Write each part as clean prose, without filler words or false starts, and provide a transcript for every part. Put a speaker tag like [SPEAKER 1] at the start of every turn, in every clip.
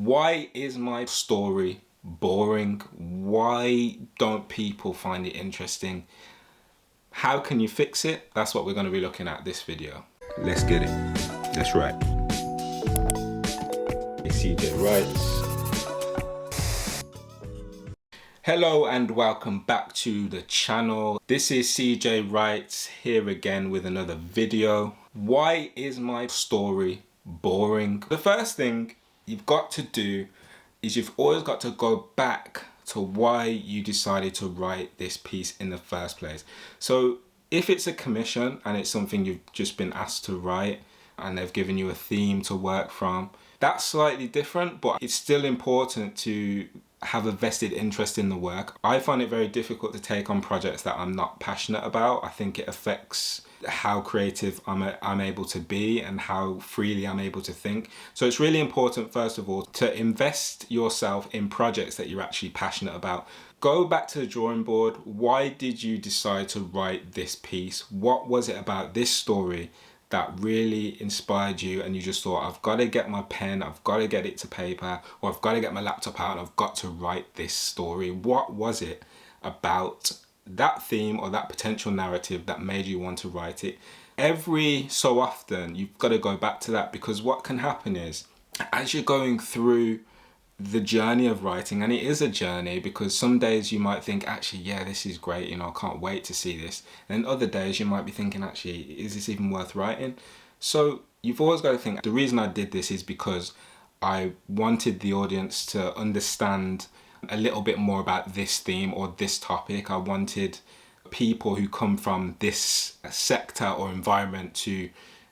[SPEAKER 1] Why is my story boring? Why don't people find it interesting? How can you fix it? That's what we're going to be looking at this video. Let's get it. That's right. It's CJ Writes. Hello and welcome back to the channel. This is CJ Writes here again with another video. Why is my story boring? The first thing you've got to do is you've always got to go back to why you decided to write this piece in the first place. So if it's a commission and it's something you've just been asked to write and they've given you a theme to work from, that's slightly different, but it's still important to have a vested interest in the work. I find it very difficult to take on projects that I'm not passionate about. I think it affects how creative I'm able to be and how freely I'm able to think. So it's really important, first of all, to invest yourself in projects that you're actually passionate about. Go back to the drawing board. Why did you decide to write this piece? What was it about this story that really inspired you and you just thought, I've got to get my pen, I've got to get it to paper, or I've got to get my laptop out and I've got to write this story? What was it about that theme or that potential narrative that made you want to write it? Every so often you've got to go back to that, because what can happen is as you're going through the journey of writing, and it is a journey, because some days you might think, actually, yeah, this is great, you know, I can't wait to see this. And then other days you might be thinking, actually, is this even worth writing? So you've always got to think, the reason I did this is because I wanted the audience to understand a little bit more about this theme or this topic. I wanted people who come from this sector or environment to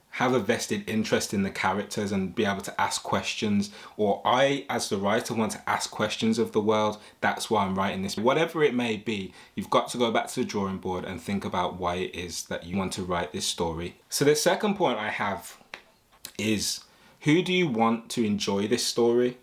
[SPEAKER 1] have a vested interest in the characters and be able to ask questions, or I, as the writer, want to ask questions of the world. That's why I'm writing this. Whatever it may be, you've got to go back to the drawing board and think about why it is that you want to write this story. So the second point I have is, who do you want to enjoy this story?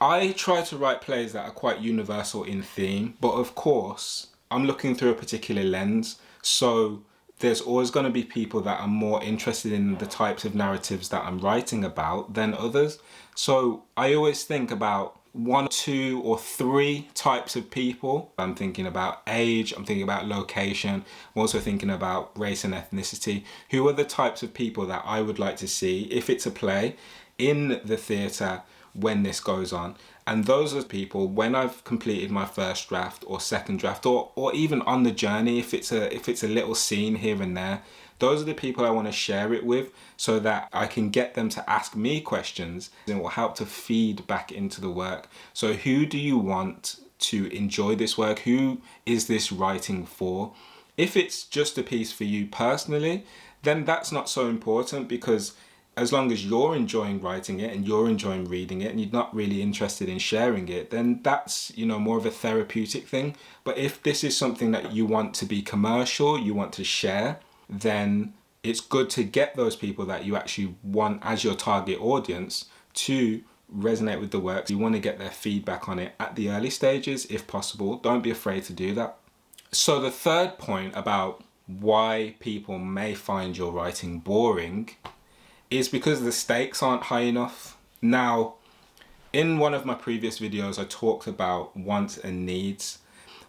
[SPEAKER 1] I try to write plays that are quite universal in theme, but of course, I'm looking through a particular lens. So there's always going to be people that are more interested in the types of narratives that I'm writing about than others. So I always think about 1, 2, or 3 types of people. I'm thinking about age, I'm thinking about location, I'm also thinking about race and ethnicity. Who are the types of people that I would like to see, if it's a play, in the theatre when this goes on? And those are people, when I've completed my first draft or second draft, or even on the journey, if it's a little scene here and there, those are the people I want to share it with, so that I can get them to ask me questions and it will help to feed back into the work. So who do you want to enjoy this work? Who is this writing for? If it's just a piece for you personally, then that's not so important, because as long as you're enjoying writing it and you're enjoying reading it and you're not really interested in sharing it, then that's, you know, more of a therapeutic thing. But if this is something that you want to be commercial, you want to share, then it's good to get those people that you actually want as your target audience to resonate with the work. You want to get their feedback on it at the early stages if possible. Don't be afraid to do that. So the third point about why people may find your writing boring is because the stakes aren't high enough. Now, in one of my previous videos, I talked about wants and needs.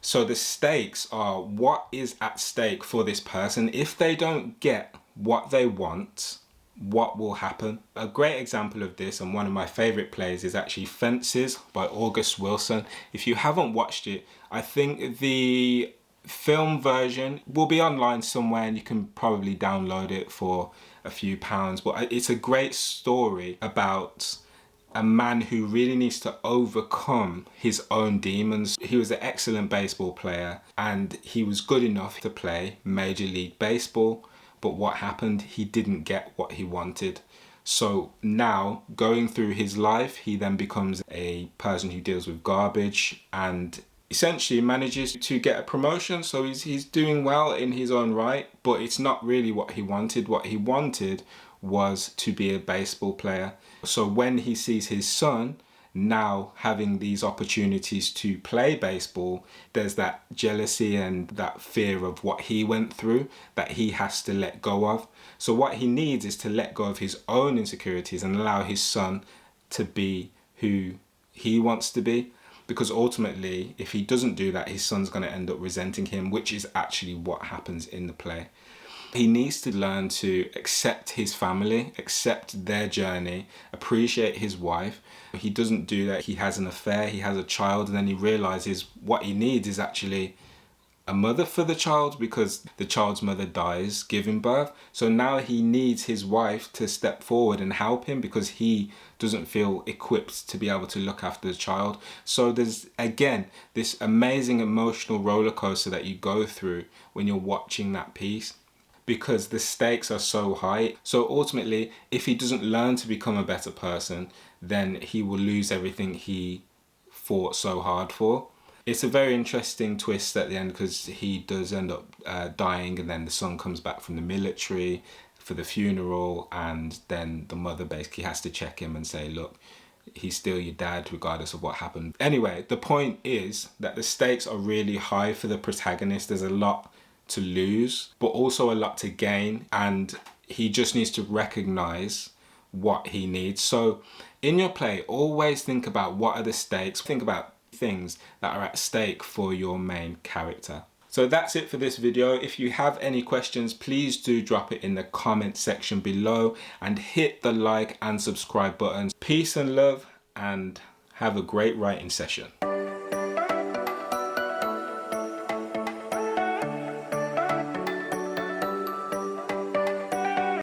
[SPEAKER 1] So the stakes are what is at stake for this person. If they don't get what they want, what will happen? A great example of this, and one of my favorite plays, is actually Fences by August Wilson. If you haven't watched it, I think the film version will be online somewhere and you can probably download it for a few pounds, but it's a great story about a man who really needs to overcome his own demons. He was an excellent baseball player and he was good enough to play Major League Baseball, but what happened? He didn't get what he wanted. So now, going through his life, he then becomes a person who deals with garbage and essentially manages to get a promotion. So he's doing well in his own right, but it's not really what he wanted. What he wanted was to be a baseball player. So when he sees his son now having these opportunities to play baseball, there's that jealousy and that fear of what he went through that he has to let go of. So what he needs is to let go of his own insecurities and allow his son to be who he wants to be, because ultimately if he doesn't do that, his son's going to end up resenting him, which is actually what happens in the play. He needs to learn to accept his family, accept their journey, appreciate his wife. He doesn't do that. He has an affair, he has a child, and then he realizes what he needs is actually a mother for the child, because the child's mother dies giving birth. So now he needs his wife to step forward and help him, because he doesn't feel equipped to be able to look after the child. So there's, again, this amazing emotional roller coaster that you go through when you're watching that piece, because the stakes are so high. So ultimately, if he doesn't learn to become a better person, then he will lose everything he fought so hard for. It's a very interesting twist at the end, because he does end up dying, and then the son comes back from the military for the funeral, and then the mother basically has to check him and say, look, he's still your dad regardless of what happened. Anyway, the point is that the stakes are really high for the protagonist. There's a lot to lose, but also a lot to gain, and he just needs to recognize what he needs. So in your play, always think about what are the stakes. Think about things that are at stake for your main character. So that's it for this video. If you have any questions, please do drop it in the comment section below, and hit the like and subscribe buttons. Peace and love, and have a great writing session.